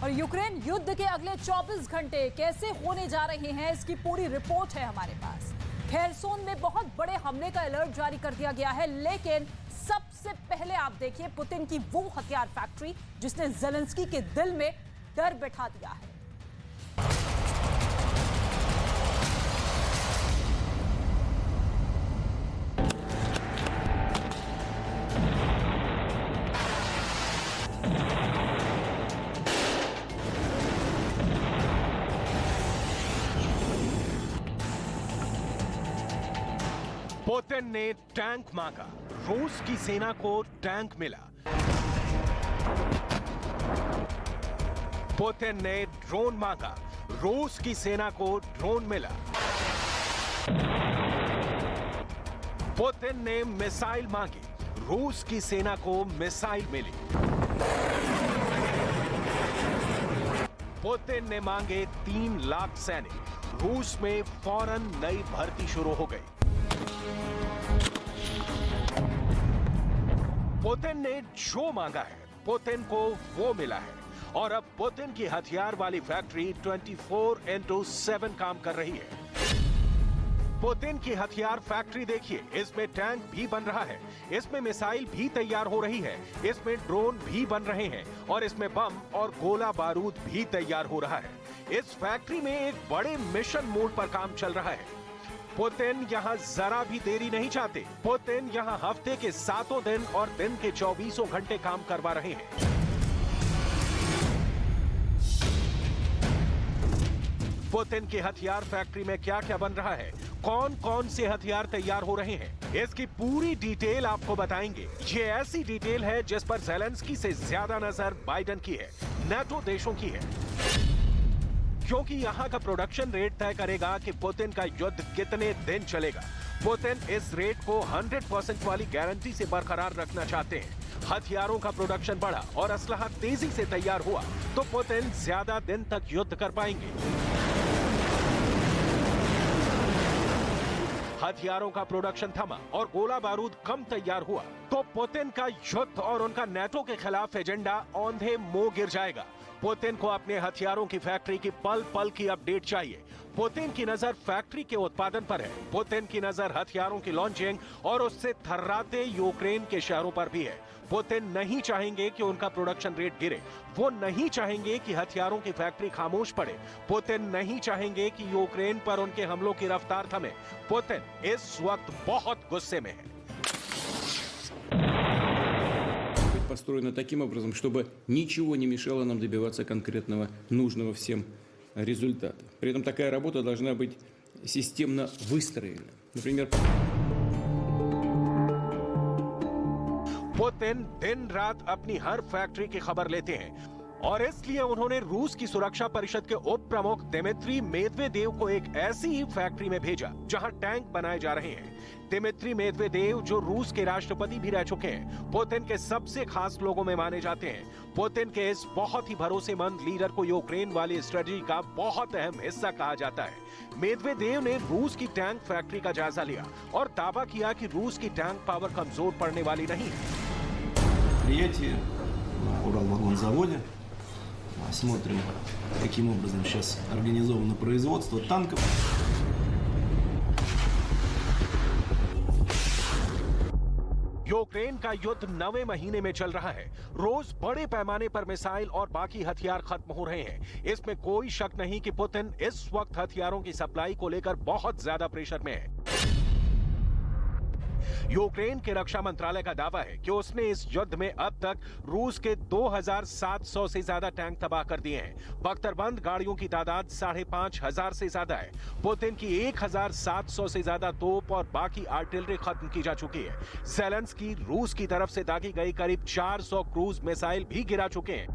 और यूक्रेन युद्ध के अगले 24 घंटे कैसे होने जा रहे हैं, इसकी पूरी रिपोर्ट है हमारे पास। खेरसोन में बहुत बड़े हमले का अलर्ट जारी कर दिया गया है, लेकिन सबसे पहले आप देखिए पुतिन की वो हथियार फैक्ट्री जिसने ज़ेलेंस्की के दिल में डर बैठा दिया है। पुतिन ने टैंक मांगा, रूस की सेना को टैंक मिला। पुतिन ने ड्रोन मांगा, रूस की सेना को ड्रोन मिला। पुतिन ने मिसाइल मांगी, रूस की सेना को मिसाइल मिली। पुतिन ने मांगे 3 लाख सैनिक, रूस में फौरन नई भर्ती शुरू हो गई। पुतिन ने जो मांगा है, पुतिन को वो मिला है और अब पुतिन की हथियार वाली फैक्ट्री 24/7 काम कर रही है। पुतिन की हथियार फैक्ट्री देखिए, इसमें टैंक भी बन रहा है, इसमें मिसाइल भी तैयार हो रही है, इसमें ड्रोन भी बन रहे हैं और इसमें बम और गोला बारूद भी तैयार हो रहा है। इस फैक्ट्री में एक बड़े मिशन मोड पर काम चल रहा है। पुतिन यहां जरा भी देरी नहीं चाहते। पुतिन यहां हफ्ते के 7 दिन और दिन के 24 घंटे काम करवा रहे हैं। पुतिन की हथियार फैक्ट्री में क्या क्या बन रहा है, कौन कौन से हथियार तैयार हो रहे हैं, इसकी पूरी डिटेल आपको बताएंगे। ये ऐसी डिटेल है जिस पर ज़ेलेंस्की से ज्यादा नजर बाइडेन की है, नाटो देशों की है, क्योंकि यहां का प्रोडक्शन रेट तय करेगा कि पुतिन का युद्ध कितने दिन चलेगा। पुतिन इस रेट को 100% वाली गारंटी से बरकरार रखना चाहते हैं। हथियारों का प्रोडक्शन बढ़ा और असलहा तेजी से तैयार हुआ तो पुतिन ज्यादा दिन तक युद्ध कर पाएंगे। हथियारों का प्रोडक्शन थमा और गोला बारूद कम तैयार हुआ तो पुतिन का युद्ध और उनका नाटो के खिलाफ एजेंडा औंधे मुंह गिर जाएगा। पुतिन को अपने हथियारों की फैक्ट्री की पल पल की अपडेट चाहिए। पुतिन की नजर फैक्ट्री के उत्पादन पर है। पुतिन की नजर हथियारों की लॉन्चिंग और उससे थर्राते यूक्रेन के शहरों पर भी है। पुतिन नहीं चाहेंगे कि उनका प्रोडक्शन रेट गिरे, वो नहीं चाहेंगे कि हथियारों की फैक्ट्री खामोश पड़े, पुतिन नहीं चाहेंगे कि यूक्रेन पर उनके हमलों की रफ्तार थमे। पुतिन इस वक्त बहुत गुस्से में है। Построена таким образом, чтобы ничего не мешало нам добиваться конкретного, нужного всем результата. При этом такая работа должна быть системно выстроена. Например, पुतिन दिन रात अपनी हर फैक्ट्री की खबर लेते हैं और इसलिए उन्होंने रूस की सुरक्षा परिषद के उप प्रमुख दिमित्री मेदवेदेव को एक ऐसी ही फैक्ट्री में भेजा जहां टैंक बनाए जा रहे हैं। दिमित्री मेदवेदेव जो रूस के राष्ट्रपति भी रह चुके हैं, पुतिन के सबसे खास लोगों में माने जाते हैं। पुतिन के इस बहुत ही भरोसेमंद लीडर को यूक्रेन वाली स्ट्रेटजी का बहुत अहम हिस्सा कहा जाता है। मेदवेदेव ने रूस की टैंक फैक्ट्री का जायजा लिया और दावा किया कि रूस की टैंक पावर कमजोर पड़ने वाली नहीं है। Уралвагонзаводе. Смотрим, каким образом сейчас организовано производство танков. यूक्रेन का युद्ध 9वें महीने में चल रहा है। रोज बड़े पैमाने पर मिसाइल और बाकी हथियार खत्म हो रहे हैं। इसमें कोई शक नहीं कि पुतिन इस वक्त हथियारों की सप्लाई को लेकर बहुत ज्यादा प्रेशर में है। यूक्रेन के रक्षा मंत्रालय का दावा है कि उसने इस युद्ध में अब तक रूस के 2700 से ज्यादा टैंक तबाह कर दिए हैं। बख्तरबंद गाड़ियों की तादाद 5500 से ज्यादा है। पुतिन की 1700 से ज्यादा तोप और बाकी आर्टिलरी खत्म की जा चुकी है। ज़ेलेंस्की रूस की तरफ से दागी गई करीब 400 क्रूज मिसाइल भी गिरा चुके हैं।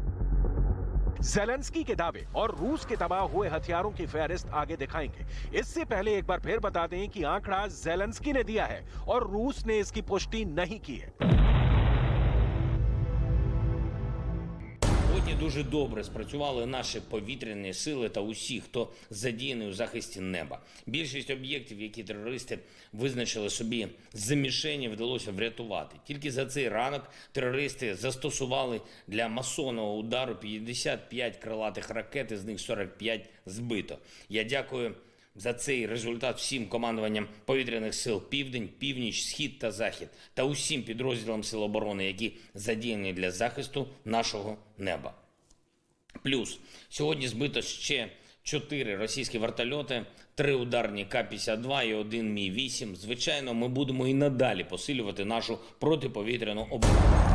ज़ेलेंस्की के दावे और रूस के तबाह हुए हथियारों की फहरिस्त आगे दिखाएंगे। इससे पहले एक बार फिर बता दें कि आंकड़ा ज़ेलेंस्की ने दिया है और रूस ने इसकी पुष्टि नहीं की है। дуже добре спрацювали наші повітряні сили та усі, хто задіяний у захисті неба. Більшість об'єктів, які терористи визначили собі за мішені, вдалося врятувати. Тільки за цей ранок терористи застосували для масованого удару 55 крилатих ракет, із них 45 збито. Я дякую за цей результат всім командуванням повітряних сил Південь, Північ, Схід та Захід та усім підрозділам Сил оборони, які задіяні для захисту нашого неба. Плюс сьогодні збито ще 4 російські вертольоти, 3 ударні К-52 і 1 Мі-8. Звичайно, ми будемо і надалі посилювати нашу протиповітряну оборону.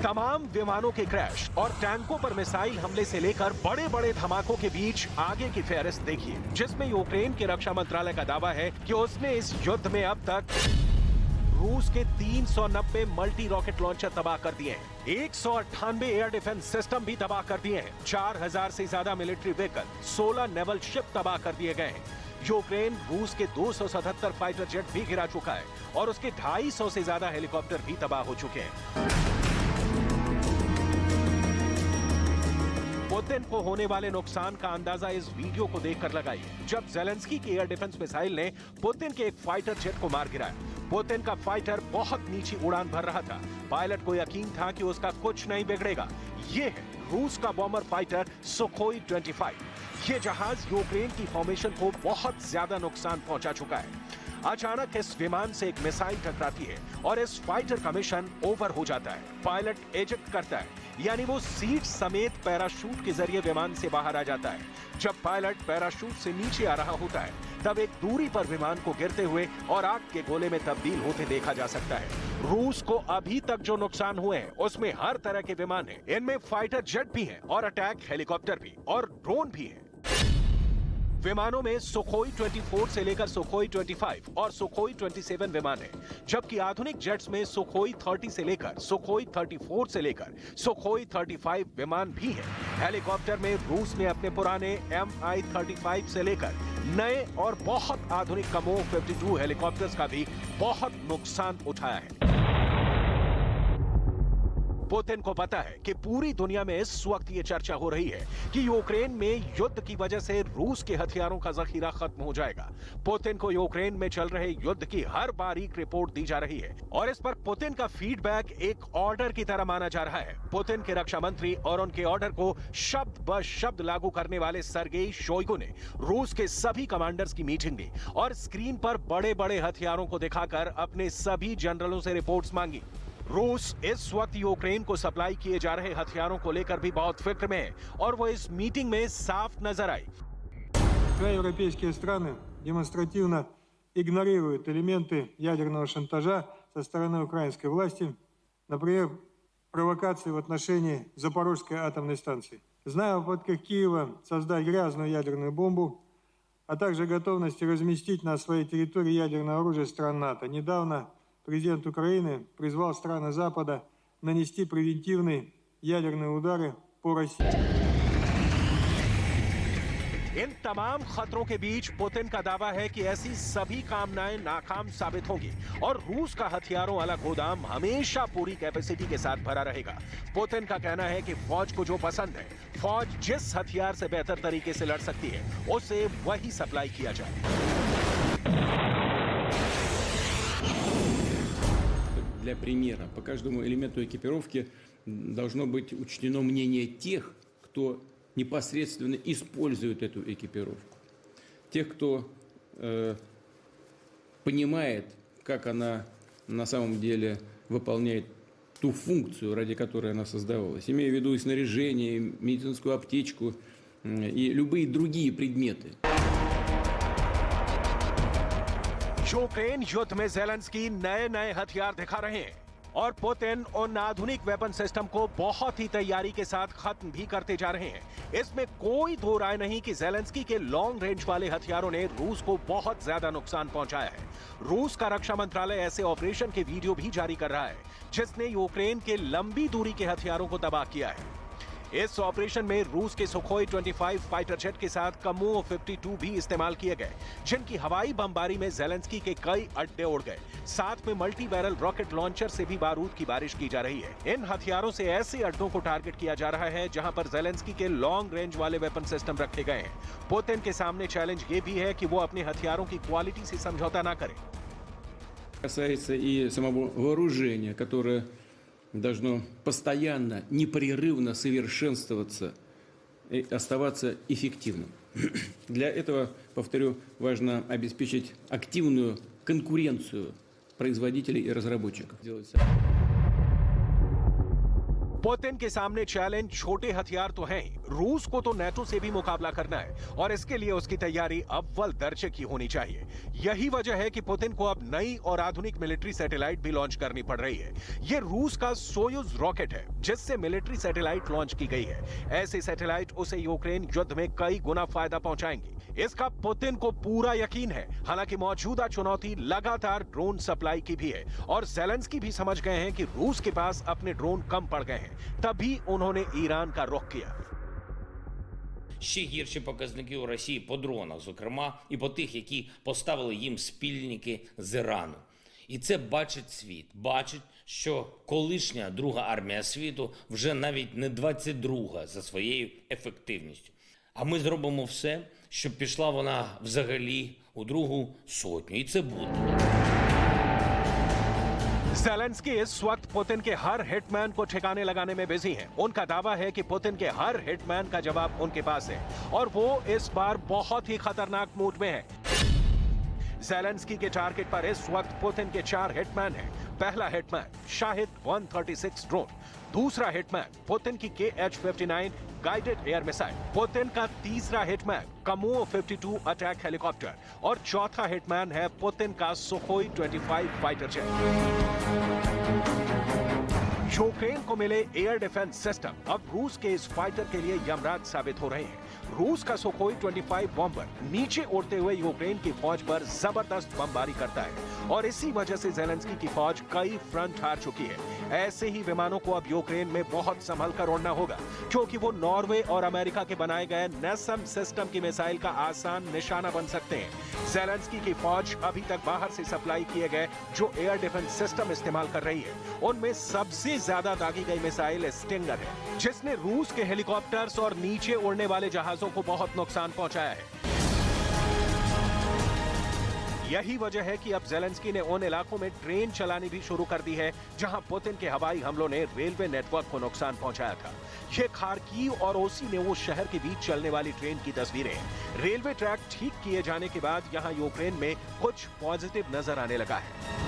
तमाम विमानों के क्रैश और टैंकों पर मिसाइल हमले से लेकर बड़े बड़े धमाकों के बीच आगे की फेहरिस्त देखिए, जिसमें यूक्रेन के रक्षा मंत्रालय का दावा है कि उसने इस युद्ध में अब तक रूस के 390 मल्टी रॉकेट लॉन्चर तबाह कर दिए हैं, 198 एयर डिफेंस सिस्टम भी तबाह कर दिए हैं, 4000 से ज्यादा मिलिट्री व्हीकल, 16 नेवल शिप तबाह कर दिए गए हैं। यूक्रेन रूस के 277 फाइटर जेट भी गिरा चुका है और उसके 250 से ज्यादा हेलीकॉप्टर भी तबाह हो चुके हैं। पुतिन को होने वाले नुकसान का अंदाजा इस वीडियो को देखकर लगाइए, जब जेलेंस्की की एयर डिफेंस मिसाइल ने पुतिन के एक फाइटर जेट को मार गिराया। पुतिन का फाइटर बहुत नीची उड़ान भर रहा था। पायलट को यकीन था कि उसका कुछ नहीं बिगड़ेगा। ये है रूस का बॉम्बर फाइटर सुखोई 25। ये जहाज यूक्रेन की फॉर्मेशन को बहुत ज्यादा नुकसान पहुंचा चुका है। अचानक इस विमान से एक मिसाइल टकराती है और इस फाइटर का मिशन ओवर हो जाता है। पायलट एजेक्ट करता है, यानी वो सीट समेत पैराशूट के जरिए विमान से बाहर आ जाता है। जब पायलट पैराशूट से नीचे आ रहा होता है, तब एक दूरी पर विमान को गिरते हुए और आग के गोले में तब्दील होते देखा जा सकता है। रूस को अभी तक जो नुकसान हुए हैं, उसमें हर तरह के विमान हैं। इनमें फाइटर जेट भी हैं और अटैक हेलीकॉप्टर भी और ड्रोन भी हैं। विमानों में सुखोई 24 से लेकर सुखोई 25 और सुखोई 27 विमान हैं, जबकि आधुनिक जेट्स में सुखोई 30 से लेकर सुखोई 34 से लेकर सुखोई 35 विमान भी हैं। हेलीकॉप्टर में रूस ने अपने पुराने Mi-35 से लेकर नए और बहुत आधुनिक कमोव 52 हेलीकॉप्टर्स का भी बहुत नुकसान उठाया है। पुतिन को पता है कि पूरी दुनिया में इस वक्त ये चर्चा हो रही है कि यूक्रेन में युद्ध की वजह से रूस के हथियारों का जखीरा खत्म हो जाएगा। पुतिन को यूक्रेन में चल रहे युद्ध की हर बारीक रिपोर्ट दी जा रही है और इस पर पुतिन का फीडबैक एक ऑर्डर की तरह माना जा रहा है। पुतिन के रक्षा मंत्री और उनके ऑर्डर को शब्द ब शब्द लागू करने वाले सर्गेई शोइगु ने रूस के सभी कमांडर्स की मीटिंग ली और स्क्रीन पर बड़े बड़े हथियारों को दिखाकर अपने सभी जनरलों से रिपोर्ट्स मांगी। रूस इस वक्त यूक्रेन को सप्लाई किए जा रहे हथियारों को लेकर भी बहुत फिक्र में है और वो इस मीटिंग में साफ नजर आई। Европейские страны демонстративно игнорируют элементы ядерного шантажа со стороны украинской власти, например, провокации в отношении Запорожской атомной станции. Зная о попытках Киева создать грязную ядерную бомбу, а также готовности разместить на своей территории ядерное оружие стран НАТО, недавно президент Украины призвал страны Запада нанести превентивные ядерные удары по России. इन तमाम खतरों के बीच पुतिन का दावा है कि ऐसी सभी कामनाएं नाकाम साबित होंगी और रूस का हथियारों वाला गोदाम हमेशा पूरी कैपेसिटी के साथ भरा रहेगा। पुतिन का कहना है कि फौज को जो पसंद है, फौज जिस हथियार से बेहतर तरीके से लड़ सकती है, उसे वही सप्लाई किया जाए। Для примера, по каждому элементу экипировки должно быть учтено мнение тех, кто непосредственно использует эту экипировку. Тех, кто понимает, как она на самом деле выполняет ту функцию, ради которой она создавалась. Имея в виду и снаряжение, и медицинскую аптечку, и любые другие предметы. यूक्रेन युद्ध में जेलेंस्की नए हथियार दिखा रहे हैं और पुतिन उन आधुनिक वेपन सिस्टम को बहुत ही तैयारी के साथ खत्म भी करते जा रहे हैं। इसमें कोई दो राय नहीं कि जेलेंस्की के लॉन्ग रेंज वाले हथियारों ने रूस को बहुत ज्यादा नुकसान पहुंचाया है। रूस का रक्षा मंत्रालय ऐसे ऑपरेशन के वीडियो भी जारी कर रहा है जिसने यूक्रेन के लंबी दूरी के हथियारों को तबाह किया है। इस ऑपरेशन में रूस के सुखोई 25 फाइटर जेट के साथ कमोव 52 भी इस्तेमाल किए गए, जिनकी हवाई बमबारी में ज़ेलेंस्की के कई अड्डे उड़ गए। साथ में मल्टी बैरल रॉकेट लॉन्चर से भी बारूद की बारिश की जा रही है। इन हथियारों से ऐसे अड्डों को टारगेट किया जा रहा है जहां पर ज़ेलेंस्की के लॉन्ग रेंज वाले वेपन सिस्टम रखे गए हैं। पुतिन के सामने चैलेंज ये भी है कि वो अपने हथियारों की क्वालिटी से समझौता ना करें। Касается и самого вооружения, которое должно постоянно, непрерывно совершенствоваться и оставаться эффективным. Для этого, повторю, важно обеспечить активную конкуренцию производителей и разработчиков. पुतिन के सामने चैलेंज छोटे हथियार तो हैं ही, रूस को तो नेटो से भी मुकाबला करना है और इसके लिए उसकी तैयारी अव्वल दर्जे की होनी चाहिए। यही वजह है कि पुतिन को अब नई और आधुनिक मिलिट्री सैटेलाइट भी लॉन्च करनी पड़ रही है। ये रूस का सोयुज रॉकेट है जिससे मिलिट्री सैटेलाइट लॉन्च की गई है। ऐसे सैटेलाइट उसे यूक्रेन युद्ध में कई गुना फायदा पहुंचाएंगी। इसका पुतिन को पूरा यकीन है। हालांकि मौजूदा चुनौती लगातार ड्रोन सप्लाई की भी है और ज़ेलेंस्की भी समझ गए हैं कि रूस के पास अपने ड्रोन कम पड़ गए हैं, तभी उन्होंने ईरान का रुख किया। Ще гірші показники у Росії по дронах, зокрема, і по тих, які поставили їм спільники з Ірану. І це бачить світ. Бачить, що колишня друга армія світу вже навіть не 22-га за своєю ефективністю. А ми зробимо все, щоб пішла вона взагалі у другу сотню. І це буде. ज़ेलेंस्की इस वक्त पुतिन के हर हिटमैन को ठिकाने लगाने में बिजी हैं। उनका दावा है कि पुतिन के हर हिटमैन का जवाब उनके पास है और वो इस बार बहुत ही खतरनाक मूड में है। ज़ेलेंस्की के टारगेट पर इस वक्त पुतिन के 4 हिटमैन हैं। पहला हिटमैन शाहिद 136 ड्रोन, दूसरा हिटमैन पुतिन की KH-59 guided air missile, Putin का तीसरा हिटमैन कमोव 52 अटैक हेलीकॉप्टर और चौथा हिटमैन है पुतिन का सुखोई 25 फाइटर जेट। यूक्रेन को मिले एयर डिफेंस सिस्टम अब रूस के इस फाइटर के लिए यमराज साबित हो रहे हैं। रूस का सुखोई 25 बॉम्बर नीचे उड़ते हुए यूक्रेन की फौज पर जबरदस्त बमबारी करता है और इसी वजह से ज़ेलेंस्की की फौज कई फ्रंट हार चुकी है। ऐसे ही विमानों को अब यूक्रेन में बहुत संभल कर उड़ना होगा, क्योंकि वो नॉर्वे और अमेरिका के बनाए गए नेसम सिस्टम की मिसाइल का आसान निशाना बन सकते हैं। ज़ेलेंस्की की फौज अभी तक बाहर से सप्लाई किए गए जो एयर डिफेंस सिस्टम इस्तेमाल कर रही है, उनमें सबसे ज्यादा दागी गई मिसाइल स्टिंगर है, जिसने रूस के हेलीकॉप्टर्स और नीचे उड़ने वाले जहाजों को बहुत नुकसान पहुंचाया है। यही वजह है कि अब ज़ेलेंस्की ने उन इलाकों में ट्रेन चलानी भी शुरू कर दी है जहां पुतिन के हवाई हमलों ने रेलवे नेटवर्क को नुकसान पहुंचाया था। ये खार्कीव और ओसीनेवो शहर के बीच चलने वाली ट्रेन की तस्वीरें हैं। रेलवे ट्रैक ठीक किए जाने के बाद यहां यूक्रेन में कुछ पॉजिटिव नजर आने लगा है।